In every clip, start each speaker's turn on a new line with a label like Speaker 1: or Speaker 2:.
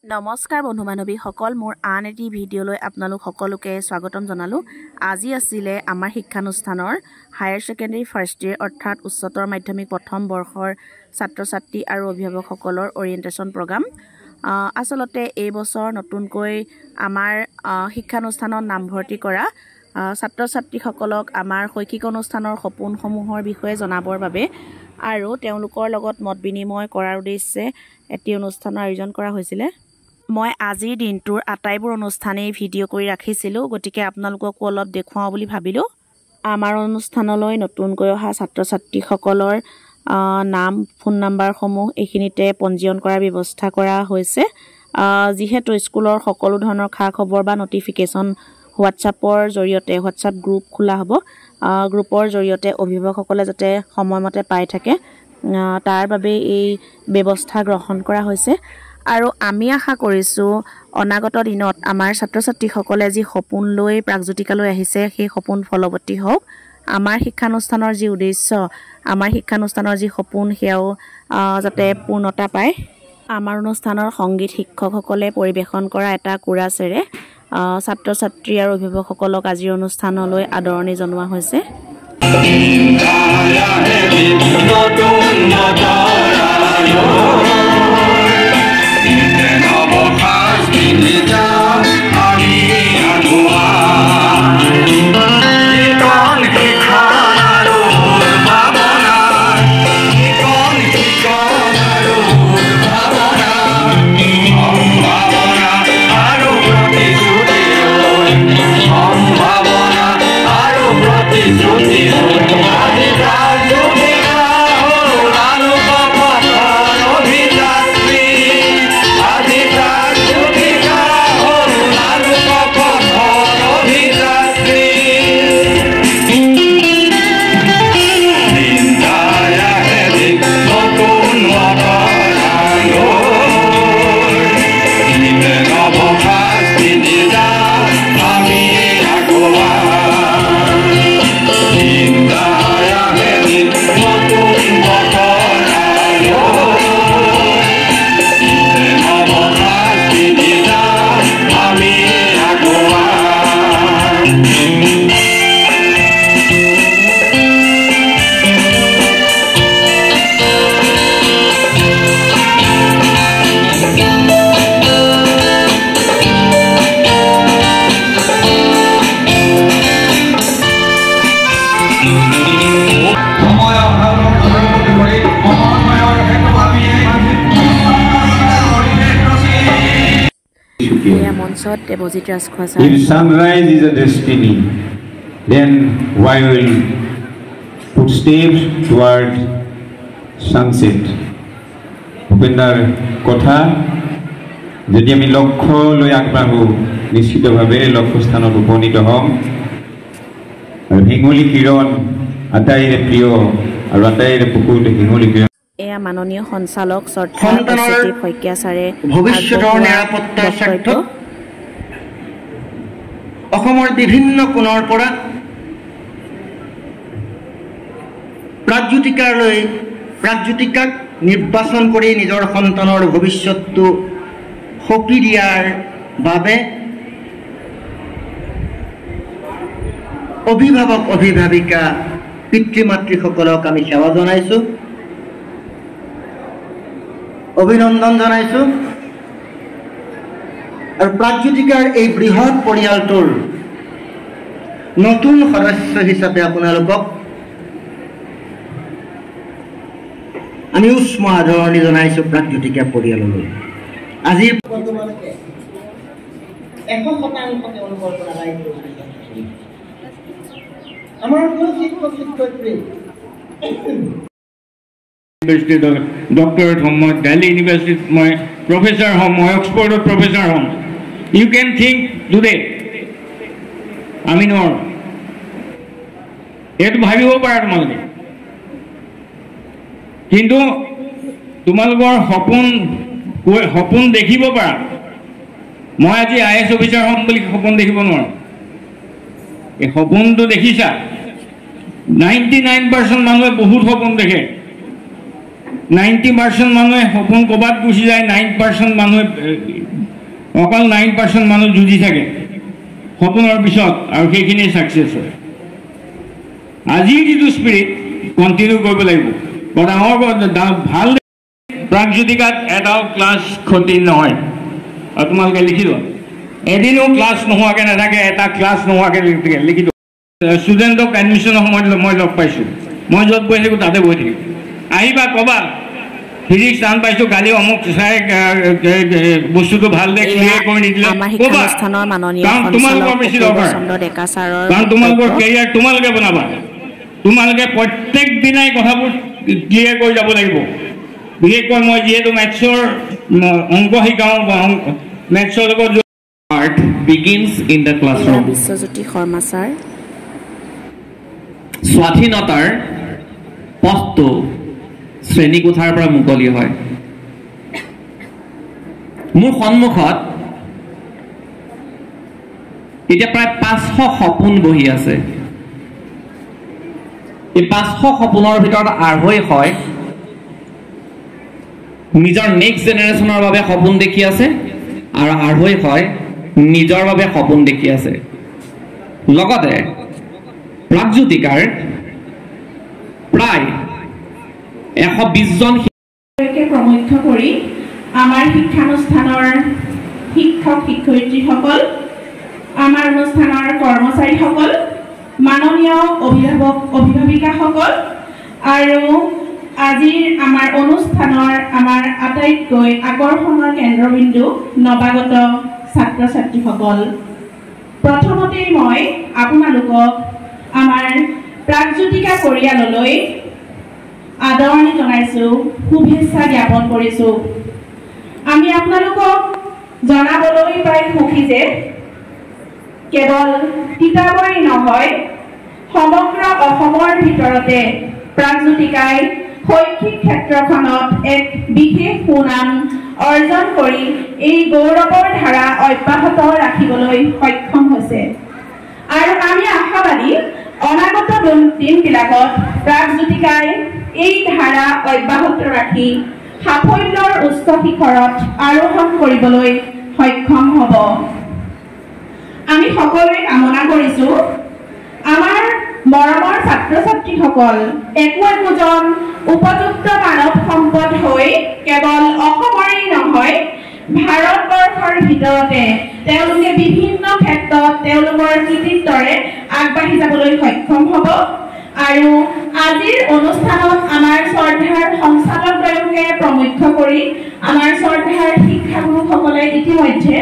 Speaker 1: নমস্কাৰ বন্ধু বান্ধৱীসকল, মোৰ আন এটি ভিডিঅ'লৈ আপোনালোক সকলোকে স্বাগতম জনালোঁ। আজি আছিলে আমাৰ শিক্ষানুষ্ঠানৰ হায়াৰ ছেকেণ্ডেৰী ফাৰ্ষ্ট ইয়েৰ অৰ্থাৎ উচ্চতৰ মাধ্যমিক প্ৰথম বৰ্ষৰ ছাত্ৰ ছাত্ৰী আৰু অভিভাৱকসকলৰ অৰিয়েণ্টেশ্যন প্ৰগ্ৰাম। আচলতে এই বছৰ নতুনকৈ আমাৰ শিক্ষানুষ্ঠানত নামভৰ্তি কৰা ছাত্ৰ ছাত্ৰীসকলক আমাৰ শৈক্ষিক অনুষ্ঠানৰ সপোনসমূহৰ বিষয়ে জনাবৰ বাবে আৰু তেওঁলোকৰ লগত মত বিনিময় কৰাৰ উদ্দেশ্যে এটি অনুষ্ঠানৰ আয়োজন কৰা হৈছিলে। মই আজিৰ দিনটোৰ আটাইবোৰ অনুষ্ঠানেই ভিডিঅ' কৰি ৰাখিছিলোঁ, গতিকে আপোনালোককো অলপ দেখুৱাওঁ বুলি ভাবিলোঁ। আমাৰ অনুষ্ঠানলৈ নতুনকৈ অহা ছাত্ৰ ছাত্ৰীসকলৰ নাম ফোন নাম্বাৰসমূহ এইখিনিতে পঞ্জীয়ন কৰাৰ ব্যৱস্থা কৰা হৈছে। যিহেতু স্কুলৰ সকলো ধৰণৰ খা খবৰ বা নটিফিকেশ্যন হোৱাটছআপৰ জৰিয়তে হোৱাটছআপ গ্ৰুপ খোলা হ'ব, গ্ৰুপৰ জৰিয়তে অভিভাৱকসকলে যাতে সময়মতে পাই থাকে তাৰ বাবে এই ব্যৱস্থা গ্ৰহণ কৰা হৈছে। আৰু আমি আশা কৰিছোঁ অনাগত দিনত আমাৰ ছাত্ৰ ছাত্ৰীসকলে যি সপোন লৈ প্ৰাগজ্যোতিকালৈ আহিছে সেই সপোন ফলৱতী হওক। আমাৰ শিক্ষানুষ্ঠানৰ যি উদ্দেশ্য, আমাৰ শিক্ষানুষ্ঠানৰ যি সপোন সেয়াও যাতে পূৰ্ণতা পায়। আমাৰ অনুষ্ঠানৰ সংগীত শিক্ষকসকলে পৰিৱেশন কৰা এটা কোৰাছেৰে ছাত্ৰ ছাত্ৰী আৰু অভিভাৱকসকলক আজিৰ অনুষ্ঠানলৈ আদৰণি জনোৱা হৈছে।
Speaker 2: If sunrise is a destiny, then why will put steps toward sunset? ভূপেন্দ্ৰৰ কথা, যদি আমি লক্ষ্য লৈ আগবাঢ়ো নিশ্চিতভাৱে লক্ষ্যস্থানত উপনীত হ'ম। আৰু হেঙুলি কিৰণ আটাইৰে প্ৰিয় আৰু আটাইৰে পুকুৰ হেঙুলি কিৰণ।
Speaker 1: এয়া মাননীয় সঞ্চালক শ্ৰদ্ধা শইকীয়া ছাৰে
Speaker 3: ভৱিষ্যতৰ নিৰাপত্তাৰ স্বাৰ্থত অসমৰ বিভিন্ন কোণৰ পৰা প্ৰাগজ্যোতিকাক নিৰ্বাচন কৰি নিজৰ সন্তানৰ ভৱিষ্যতটো সঁপি দিয়াৰ বাবে অভিভাৱক অভিভাৱিকা পিতৃ মাতৃসকলক আমি সেৱা জনাইছোঁ, অভিনন্দন জনাইছোঁ। আৰু প্ৰাগজ্যোতিকাৰ এই বৃহৎ পৰিয়ালটোৰ নতুন সদস্য হিচাপে আপোনালোকক আমি উষ্ম আদৰণি জনাইছোঁ প্ৰাগজ্যোতিকা পৰিয়াললৈ। আজিৰ আমাৰ শিক্ষক শিক্ষয়িত্ৰী
Speaker 4: ইউনিভাৰ্চিটিত ডক্টৰেট হ'ম, মই দিল্লী ইউনিভাৰ্চিটিত মই প্ৰফেচাৰ হ'ম, মই অক্সফৰ্ডত প্ৰফেচাৰ হ'ম। ইউ কেন থিংক টুডে, আমি নোৱাৰোঁ। এইটো ভাবিব পাৰা তোমালোকে, কিন্তু তোমালোকৰ সপোন দেখিব পাৰা। মই আজি IAS অফিচাৰ হ'ম বুলি সপোন দেখিব নোৱাৰোঁ। এই সপোনটো দেখিছা, 99% মানুহে বহুত সপোন দেখে। 90% মানুহে সপোন ক'ৰবাত গুচি যায়, 9% মানুহে অকল 9% মানুহ যুঁজি থাকে সপোনৰ পিছত আৰু সেইখিনি ছাকচেছ হয়। আজিৰ যিটো স্পিৰিট কণ্টিনিউ কৰিব লাগিব। ডাঙৰ ভাল প্ৰাগজ্যোতিকাত এটাও ক্লাছ ক্ষতি নহয়। আৰু তোমালোকে লিখি লোৱা, এদিনো ক্লাছ নোহোৱাকৈ নাথাকে, এটা ক্লাছ নোহোৱাকৈ লিখি লোৱা। ষ্টুডেণ্টক এডমিশ্যনৰ সময়ত মই লগ পাইছোঁ, মই য'ত বহি থাকোঁ তাতে বহি থাকিম। আহিবা ক'বা ফিজিক্স টান পাইছোঁ, কালি অমুক চাই বস্তুটো ভাল দে ক্লিয়াৰ কৰি নিদিলে ক'বা, কাৰণ তোমালোকৰ বেছি দৰকাৰ, কাৰণ তোমালোকৰ কেৰিয়াৰ তোমালোকে বনাবা। তোমালোকে প্ৰত্যেক দিনাই কথাবোৰ ক্লিয়াৰ কৰি যাব লাগিব। বিশেষকৈ মই যিহেতু মেথছৰ অংক শিকাওঁ বা মেথছৰ লগত art begins in the classroom.
Speaker 1: Biswajyoti Sarma sir.
Speaker 5: স্বাধীনতাৰ পথটো শ্ৰেণীকোঠাৰ পৰা মুকলি হয়। মোৰ সন্মুখত এতিয়া প্ৰায় 500 সপোন বহি আছে। এই 500 সপোনৰ ভিতৰত আঢ়ৈ হয় নিজৰ নেক্সট জেনেৰেশ্যনৰ বাবে সপোন দেখি আছে, আৰু আঢ়ৈ হয় নিজৰ বাবে সপোন দেখি আছে। লগতে প্ৰাগজ্যোতিকাৰ প্ৰায় 120 জন
Speaker 6: প্ৰমুখ্য কৰি আমাৰ শিক্ষানুষ্ঠানৰ শিক্ষক শিক্ষয়িত্ৰীসকল, আমাৰ অনুষ্ঠানৰ কৰ্মচাৰীসকল, মাননীয় অভিভাৱক অভিভাৱিকাসকল আৰু আজিৰ আমাৰ অনুষ্ঠানৰ আমাৰ আটাইতকৈ আকৰ্ষণৰ কেন্দ্ৰবিন্দু নৱাগত ছাত্ৰ ছাত্ৰীসকল, প্ৰথমতেই মই আপোনালোকক আমাৰ প্ৰাগজ্যোতিকা পৰিয়াললৈ আদৰণি জনাইছোঁ, শুভেচ্ছা জ্ঞাপন কৰিছোঁ। আমি আপোনালোকক জনাবলৈ পাই সুখী যে কেৱল কিতাপেই নহয়, সমগ্ৰ অসমৰ ভিতৰতে প্ৰাগজ্যোতিকাই শৈক্ষিক ক্ষেত্ৰখনত এক বিশেষ সুনাম অৰ্জন কৰি এই গৌৰৱৰ ধাৰা অব্যাহত ৰাখিবলৈ সক্ষম হৈছে। আৰু আমি আশাবাদী অনাগত দিনবিলাকত প্ৰাগজ্যোতিকাই এই ধাৰা অব্যাহত ৰাখি সাফল্যৰ উচ্চ শিখৰত আৰোহণ কৰিবলৈ সক্ষম হ'ব। আমি সকলোৱে কামনা কৰিছোঁ আমাৰ মৰমৰ ছাত্ৰ ছাত্ৰীসকল একোজন উপযুক্ত মানৱ সম্পদ হৈ কেৱল অসমৰেই নহয়, ভাৰতবৰ্ষৰ ভিতৰতে তেওঁলোকে বিভিন্ন ক্ষেত্ৰত তেওঁলোকৰ কৃতিত্বৰে আগবাঢ়ি যাবলৈ সক্ষম হ'ব। আৰু আজিৰ অনুষ্ঠানত আমাৰ শ্ৰদ্ধাৰ সঞ্চালকদ্বয়কে প্ৰমুখ্য কৰি আমাৰ শ্ৰদ্ধাৰ শিক্ষাগুৰুসকলে ইতিমধ্যে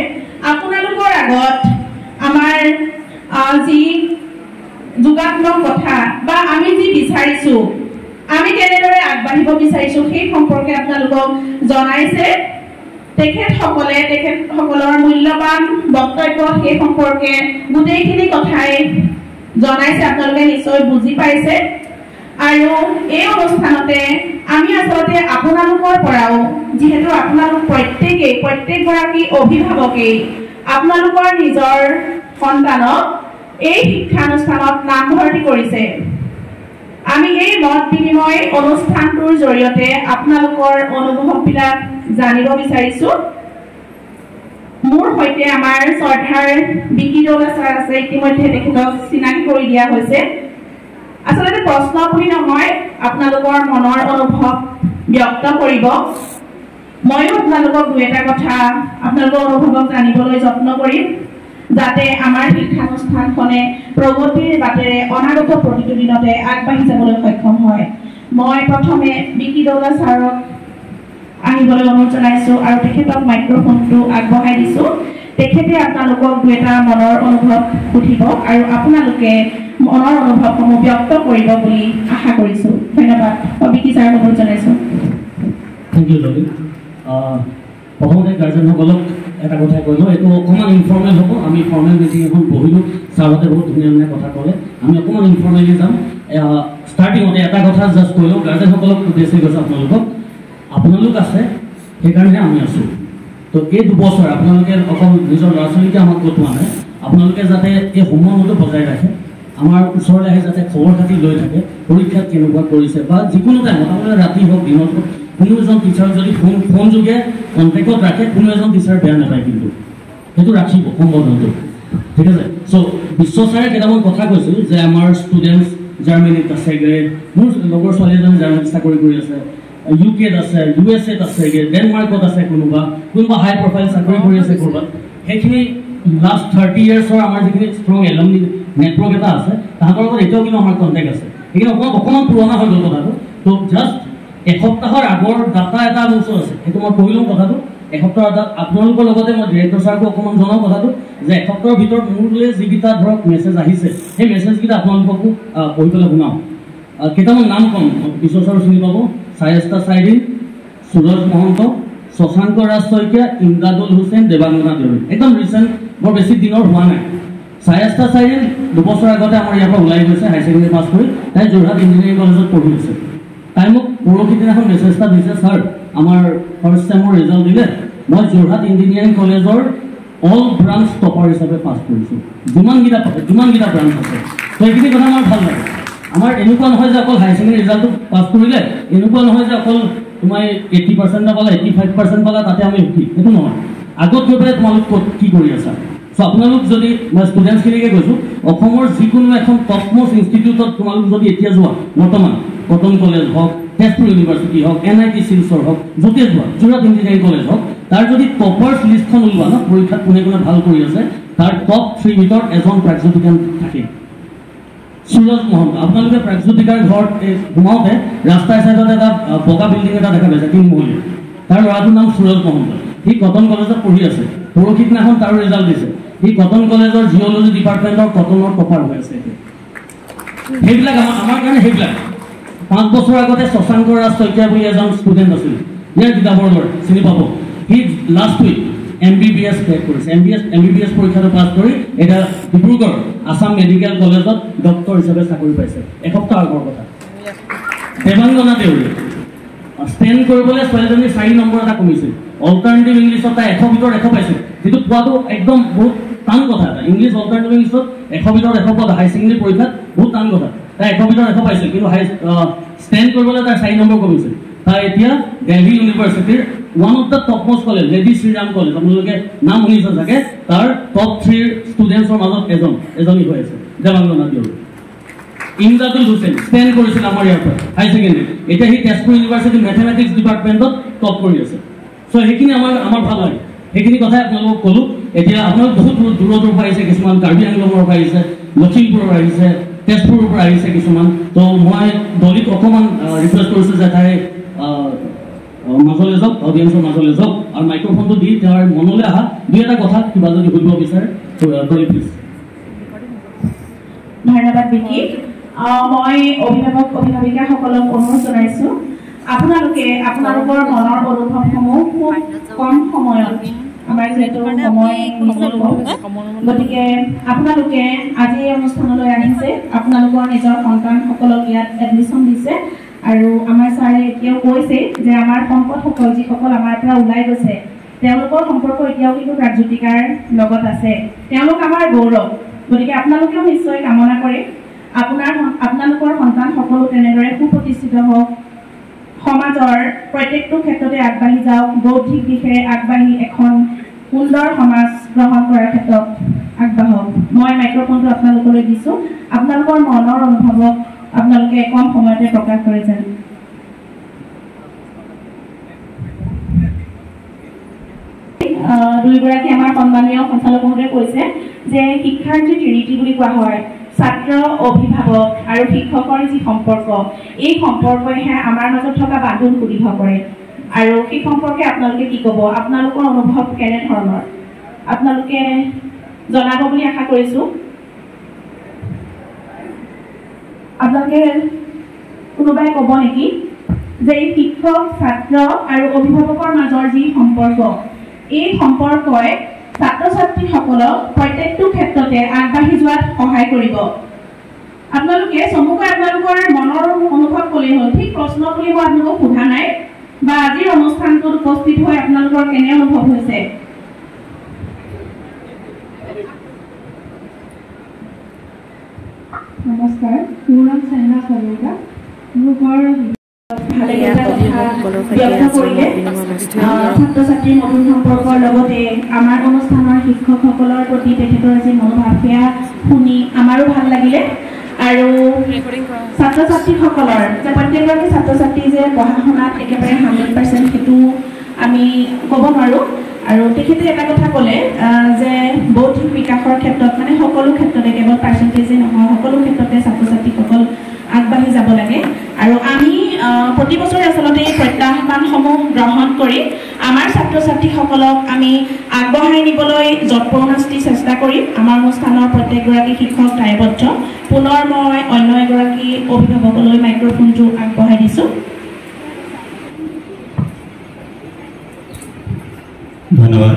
Speaker 6: আপোনালোকৰ আগত আমাৰ যি যোগাত্মক কথা বা আমি যি বিচাৰিছোঁ, আমি কেনেদৰে আগবাঢ়িব বিচাৰিছোঁ সেই সম্পৰ্কে আপোনালোকক জনাইছে। তেখেতসকলৰ মূল্যৱান বক্তব্য সেই সম্পৰ্কে গোটেইখিনি কথাই জনাইছে, আপোনালোকে নিশ্চয় বুজি পাইছে। আৰু এই অনুষ্ঠানতে আমি আচলতে আপোনালোকৰ পৰাও, যিহেতু আপোনালোক প্ৰত্যেকগৰাকী অভিভাৱকেই আপোনালোকৰ নিজৰ সন্তানক এই শিক্ষানুষ্ঠানত নামভৰ্তি কৰিছে, আমি এই মত বিনিময় অনুষ্ঠানটোৰ জৰিয়তে আপোনালোকৰ অনুভৱবিলাক জানিব বিচাৰিছোঁ। মোৰ সৈতে আমাৰ শ্ৰদ্ধাৰ বিকি দৌলা ছাৰ আছে, ইতিমধ্যে তেখেতক চিনাকি কৰি দিয়া হৈছে। আচলতে প্ৰশ্ন বুলি নহয়, আপোনালোকৰ মনৰ অনুভৱ ব্যক্ত কৰিব। ময়ো আপোনালোকক দুই এটা কথা আপোনালোকৰ অনুভৱক জানিবলৈ যত্ন কৰিম, যাতে আমাৰ শিক্ষানুষ্ঠানখনে প্ৰগতিৰ বাটেৰে অনাগত প্ৰতিটো দিনতে আগবাঢ়ি যাবলৈ সক্ষম হয়। মই প্ৰথমে বিকি দৌলা ছাৰক আহিবলৈ অনুৰোধ জনাইছোঁ আৰু তেখেতক মাইক্ৰফোনটো আগবঢ়াই দিছোঁ। তেখেতে আপোনালোকক দুই এটা মনৰ অনুভৱ সুধিব আৰু আপোনালোকে মনৰ অনুভৱসমূহ ব্যক্ত কৰিব বুলি আশা কৰিছোঁ। ধন্যবাদ। বিকি ছাৰক অনুৰোধ জনাইছোঁ।
Speaker 7: থেংক ইউ ললি। প্ৰথমতে গাৰ্জেনসকলক এটা কথা কৈ লওঁ, এইটো অকণমান ইনফৰ্মেল হ'ব। আমি ফৰ্মেল মিটিং এখন বহিলোঁ, ছাৰহঁতে বহুত ধুনীয়া ধুনীয়া কথা ক'লে, আমি অকণমান ইনফৰ্মেলি যাম। ষ্টাৰ্টিঙতে এটা কথা জাষ্ট কৈ লওঁ, গাৰ্জেনসকলক উদ্দেশ্যি গৈছে আপোনালোক আছে, সেইকাৰণেহে আমি আছোঁ। তো এই 2 বছৰ আপোনালোকে অকল নিজৰ ল'ৰা ছোৱালীকে আমাক কটোৱা নাই, আপোনালোকে যাতে এই সময়মতে বজাই ৰাখে আমাৰ ওচৰলৈ আহি যাতে খবৰ খাতি লৈ থাকে পৰীক্ষাত কেনেকুৱা কৰিছে বা যিকোনো টাইমত আপোনাৰ ৰাতি হওক দিনত হওক কোনো এজন টিচাৰক যদি ফোন যোগে কণ্টেক্টত ৰাখে কোনো এজন টিচাৰ বেয়া নাপায় কিন্তু সেইটো ৰাখিব সম্বোধনটো ঠিক আছে চ' বিশ্ব ছাৰে কেইটামান কথা কৈছিল যে আমাৰ ষ্টুডেণ্টছ জাৰ্মানীত আছেগৈ মোৰ লগৰ ছোৱালী এজনী জাৰ্মানীত চাকৰি কৰি আছে ইউকেত আছে USA-ত আছেগৈ ডেনমাৰ্কত আছে কোনোবা হাই প্ৰফাইল চাকৰি কৰি আছে ক'ৰবাত সেইখিনি লাষ্ট 30 years-ৰ আমাৰ যিখিনি ষ্ট্ৰং এলুমনি নেটৱৰ্ক এটা আছে তাহাঁতৰ লগত এতিয়াও কিন্তু আমাৰ কণ্টেক্ট আছে সেইখিনি অকণমান পুৰণা হৈ গ'ল কথাটো তো জাষ্ট এসপ্তাহৰ আগৰ ডাটা এটা মোৰ ওচৰত আছে সেইটো মই কৈ লওঁ কথাটো এসপ্তাহৰ আপোনালোকৰ লগতে মই ডিৰেক্টৰ ছাৰকো অকণমান জনাওঁ কথাটো যে এসপ্তাহৰ ভিতৰত মোৰলৈ যিকেইটা ধৰক মেছেজ আহিছে সেই মেছেজকেইটা আপোনালোককো পঢ়ি পেলাই শুনাওঁ কেইটামান নাম ক'ম বিশ্ব ছাৰো চিনি পাব সায়েস্তা চাইৰিন সুৰজ মহন্ত শশাংক ৰাজ শইকীয়া ইমদাদুল হুছেইন দেৱাংগনা দেউৰী একদম ৰিচেণ্ট বৰ বেছি দিনৰ হোৱা নাই সায়েস্তা চাইৰিন 2 বছৰ আগতে আমাৰ ইয়াৰ পৰা ওলাই গৈছে হাই ছেকেণ্ডেৰী পাছ কৰি তাই যোৰহাট ইঞ্জিনিয়াৰিং কলেজত পঢ়ি আছে তাই মোক পৰহি দিনাখন মেছেজ এটা দিছে ছাৰ আমাৰ ফাৰ্ষ্ট ছেমৰ ৰিজাল্ট দিলে মই যোৰহাট ইঞ্জিনিয়াৰিং কলেজৰ অল ব্ৰাঞ্চ টপাৰ হিচাপে পাছ কৰিছোঁ যিমানকেইটা ব্ৰাঞ্চ আছে তো এইখিনি কথা আমাৰ ভাল লাগে আমাৰ এনেকুৱা নহয় যে অকল হাই ছেকেণ্ডেৰী ৰিজাল্টটো পাছ কৰিলে এনেকুৱা নহয় যে অকল তোমাৰ 80% পালা 85% পালা তাতে আমি সুখী সেইটো নহয় আগত গৈ পেলাই তোমালোক ক'ত কি কৰি আছা চ' আপোনালোক যদি মই ষ্টুডেণ্টছখিনিকে কৈছোঁ অসমৰ যিকোনো এখন টপমষ্ট ইনষ্টিটিউটত তোমালোক যদি এতিয়া যোৱা বৰ্তমান কটন কলেজ হওক তেজপুৰ ইউনিভাৰ্চিটি হওক NIT শিলচৰ হওক য'তে যোৱা যোৰহাট ইঞ্জিনিয়াৰিং কলেজ হওক তাৰ যদি টপাৰ্ছ লিষ্টখন ওলোৱা ন পৰীক্ষাত কোনে কোনে ভাল কৰি আছে তাৰ টপ 3 ভিতৰত এজন প্ৰাগজ্যোতিকান থাকে সুৰজ মহন্ত আপোনালোকে প্ৰাগজ্যোতিকাৰ ঘৰত সোমাওঁতে ৰাস্তাৰ চাইডত এটা বগা বিল্ডিং এটা দেখা পাইছে 3 মহলীয়া তাৰ ল'ৰাটোৰ নাম সুৰজ মহন্ত সি কটন কলেজত পঢ়ি আছে পৰহি দিনাখন তাৰ ৰিজাল্ট দিছে সি কটন কলেজৰ জিঅ'লজি ডিপাৰ্টমেণ্টৰ কটনৰ টপাৰ হৈ আছে সেইবিলাক আমাৰ কাৰণে সেইবিলাক 5 বছৰ আগতে শশাংক ৰাজ শইকীয়া বুলি এজন ষ্টুডেণ্ট আছিল ইয়াৰ কিতাপৰ ল'ৰা চিনি পাব সি লাষ্ট উইক MBBS ক্ৰেক কৰিছে MBBS পৰীক্ষাটো পাছ কৰি এটা ডিব্ৰুগড় আসাম মেডিকেল কলেজত ডক্টৰ হিচাপে চাকৰি পাইছে এসপ্তাহ আগৰ কথা দেৱাংগনা দেউৰী ষ্টেণ্ড কৰিবলৈ ছোৱালীজনীৰ 4 নম্বৰ এটা কমিছিল অল্টাৰনেটিভ ইংলিছত তাই 100 ভিতৰত 100 পাইছে যিটো পোৱাটো একদম বহুত টান কথা এটা ইংলিছ অল্টাৰনেটিভ ইংলিছত 100 ভিতৰত 100 পোৱা হাই ছেকেণ্ডেৰী পৰীক্ষাত বহুত টান কথা তাই 100 ভিতৰত 100 পাইছে কিন্তু ষ্টেণ্ড কৰিবলৈ তাই 4 নম্বৰ কমিছিল তাই এতিয়া দিল্লী ইউনিভাৰ্চিটিৰ one of the topmost college lady Shriram college আপোনালোকে নাম শুনিছে চাগে তাৰ টপ 3 ষ্টুডেণ্টছৰ মাজত এজনী হৈ আছে দেৱাংগনা দেউৰী ইমদাদুল হুছেইন ষ্টেণ্ড কৰিছিল আমাৰ ইয়াৰ পৰা হাই ছেকেণ্ডেৰী এতিয়া সি তেজপুৰ ইউনিভাৰ্চিটি মেথমেটিক্স ডিপাৰ্টমেণ্টত টপ কৰি আছে চ' সেইখিনি আমাৰ ভাল লাগে সেইখিনি কথাই আপোনালোকক ক'লোঁ এতিয়া আপোনালোক বহুত দূৰৰ পৰা আহিছে কিছুমান কাৰ্বি আংলঙৰ পৰা আহিছে লখিমপুৰৰ আহিছে তেজপুৰৰ পৰা আহিছে কিছুমান তো মই দলিক অকণমান ৰিকুৱেষ্ট কৰিছোঁ যে তাই মাজলৈ যাওক অডিয়েঞ্চৰ মাজলৈ যাওক আৰু মাইক্ৰফোনটো দি তেওঁৰ মনলৈ অহা 2 কথা কিবা যদি সুধিব বিচাৰে দলি প্লিজ
Speaker 6: ধন্যবাদ বিকি মই অভিভাৱিকাসকলক অনুৰোধ জনাইছোঁ আপোনালোকে আপোনালোকৰ মনৰ অনুভৱসমূহ খুব কম সময়ত আমাৰ যিহেতু সময় গতিকে আপোনালোকে আজি এই অনুষ্ঠানলৈ আহিছে আপোনালোকৰ নিজৰ সন্তানসকলক ইয়াত এডমিশ্যন দিছে আৰু আমাৰ ছাৰে এতিয়াও কৈছে যে আমাৰ সম্পদসকল যিসকল আমাৰ পৰা ওলাই গৈছে তেওঁলোকৰ সম্পৰ্ক এতিয়াও কিন্তু প্ৰাগজ্যোতিকাৰ লগত আছে তেওঁলোক আমাৰ গৌৰৱ গতিকে আপোনালোকেও নিশ্চয় কামনা কৰে আপোনালোকৰ সন্তান সকলো তেনেদৰে সুপ্ৰতিষ্ঠিত হওক সমাজৰ প্ৰত্যেকটো ক্ষেত্ৰতে আগবাঢ়ি যাওক বৌদ্ধিক দিশে আগবাঢ়ি এখন সুন্দৰ সমাজ গ্ৰহণ কৰাৰ ক্ষেত্ৰত আগবাঢ়ক মই মাইক্ৰফোনটো আপোনালোকলৈ দিছোঁ আপোনালোকৰ মনৰ অনুভৱক আপোনালোকে কম সময়তে প্ৰকাশ কৰে যেন দুইগৰাকী আমাৰ সন্মানীয় সঞ্চালক মহোদয়ে কৈছে যে শিক্ষাৰ্থীৰ ৰীতি বুলি কোৱা হয় ছাত্ৰ অভিভাৱক আৰু শিক্ষকৰ যি সম্পৰ্ক এই সম্পৰ্কইহে আমাৰ মাজত থকা বান্ধোন সুদৃঢ় কৰে আৰু সেই সম্পৰ্কে আপোনালোকে কি ক'ব আপোনালোকৰ অনুভৱ কেনেধৰণৰ আপোনালোকে জনাব বুলি আশা কৰিছোঁ আপোনালোকে কোনোবাই ক'ব নেকি যে এই শিক্ষক ছাত্ৰ আৰু অভিভাৱকৰ মাজৰ যি সম্পৰ্ক এই সম্পৰ্কই ছাত্ৰ ছাত্ৰীসকলক প্ৰত্যেকটো ক্ষেত্ৰতে আগবাঢ়ি যোৱাত সহায় কৰিব আপোনালোকে চমুকৈ আপোনালোকৰ মনৰ অনুভৱ ক'লেই হ'ল ঠিক প্ৰশ্ন বুলি মই আপোনালোকক সোধা নাই বা আজিৰ অনুষ্ঠানটোত উপস্থিত হৈ আপোনালোকৰ কেনে অনুভৱ হৈছে পূৰণ চাইনা কলেজা গ্ৰুপৰ ভালে ব্যক্ত কৰিলে ছাত্ৰ ছাত্ৰীৰ নতুন সম্পৰ্কৰ লগতে আমাৰ অনুষ্ঠানৰ শিক্ষকসকলৰ প্ৰতি তেখেতৰ যি মনোভাৱ সেয়া শুনি আমাৰো ভাল লাগিলে আৰু ছাত্ৰ ছাত্ৰীসকলৰ যে প্ৰত্যেকগৰাকী ছাত্ৰ ছাত্ৰী যে পঢ়া শুনাত একেবাৰে 100% সেইটো আমি ক'ব নোৱাৰোঁ আৰু তেখেতে এটা কথা ক'লে যে বৌদ্ধিক বিকাশৰ ক্ষেত্ৰত মানে সকলো ক্ষেত্ৰতে কেৱল পাৰ্চেণ্টেজে নহয় সকলো ক্ষেত্ৰতে ছাত্ৰ ছাত্ৰীসকল আগবাঢ়ি যাব লাগে আৰু আমি প্ৰতি বছৰে আচলতে এই প্ৰত্যাহ্বানসমূহ গ্ৰহণ কৰি আমাৰ ছাত্ৰ ছাত্ৰীসকলক আমি আগবঢ়াই নিবলৈ যৎপৰোনাস্তি চেষ্টা কৰিম আমাৰ অনুষ্ঠানৰ প্ৰত্যেকগৰাকী শিক্ষক দায়বদ্ধ পুনৰ মই অন্য এগৰাকী অভিভাৱকলৈ মাইক্ৰফোনটো আগবঢ়াই দিছোঁ
Speaker 8: ধন্যবাদ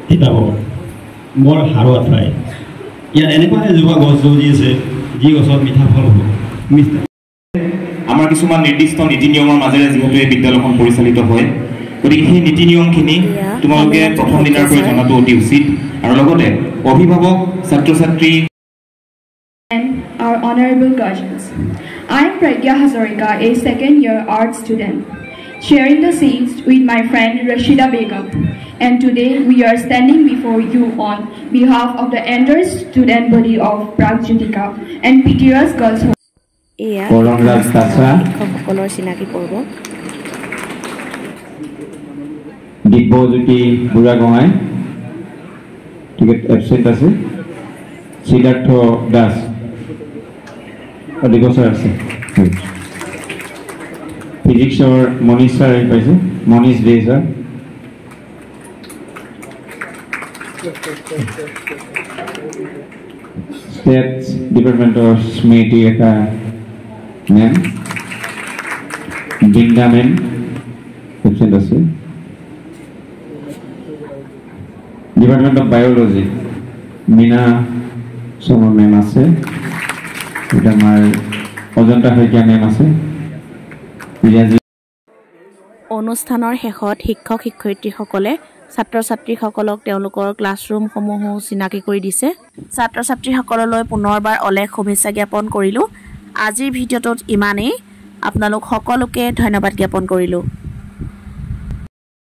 Speaker 8: কিতাপৰ বৰ সাৰুৱা ঠাই ইয়াত এনেকুৱা এজোপা গছ গজি আছে যি গছত মিঠা ফল হ'ব
Speaker 2: আমাৰ কিছুমান নিৰ্দিষ্ট নীতি নিয়মৰ মাজেৰে যিহেতু এই বিদ্যালয়খন পৰিচালিত হয় গতিকে সেই নীতি নিয়মখিনি তোমালোকে প্ৰথম দিনাৰ পৰা জনাটো অতি উচিত আৰু লগতে অভিভাৱক ছাত্ৰ ছাত্ৰী
Speaker 9: Our honorable guardians. I am Pragya Hazarika, a second-year art student, sharing the scenes with my friend Rashida Begum. And today we are standing before you on behalf of the entire student body of Pragjutika and PTRS Girls Home.
Speaker 2: Dibyajyoti Buragohain ticket absent আছে সিদ্ধাৰ্থ দাস অধিবছৰ আছে ফিজিক্সৰ Manish sir আহি পাইছে মনীষ দে sir state ডিপাৰ্টমেণ্টৰ Smriti Rekha ma'am Brinda ma'am absent আছে department of biology Meena সোমৰ ma'am আছে এটা আমাৰ অজন্তা শইকীয়া মেম আছে
Speaker 1: অনুষ্ঠানৰ শেষত শিক্ষক শিক্ষয়িত্ৰীসকলে ছাত্ৰ ছাত্ৰীসকলক তেওঁলোকৰ ক্লাছৰুমসমূহো চিনাকি কৰি দিছে ছাত্ৰ ছাত্ৰীসকললৈ পুনৰবাৰ অলেখ শুভেচ্ছা জ্ঞাপন কৰিলোঁ আজিৰ ভিডিঅ'টোত ইমানেই আপোনালোক সকলোকে ধন্যবাদ জ্ঞাপন কৰিলোঁ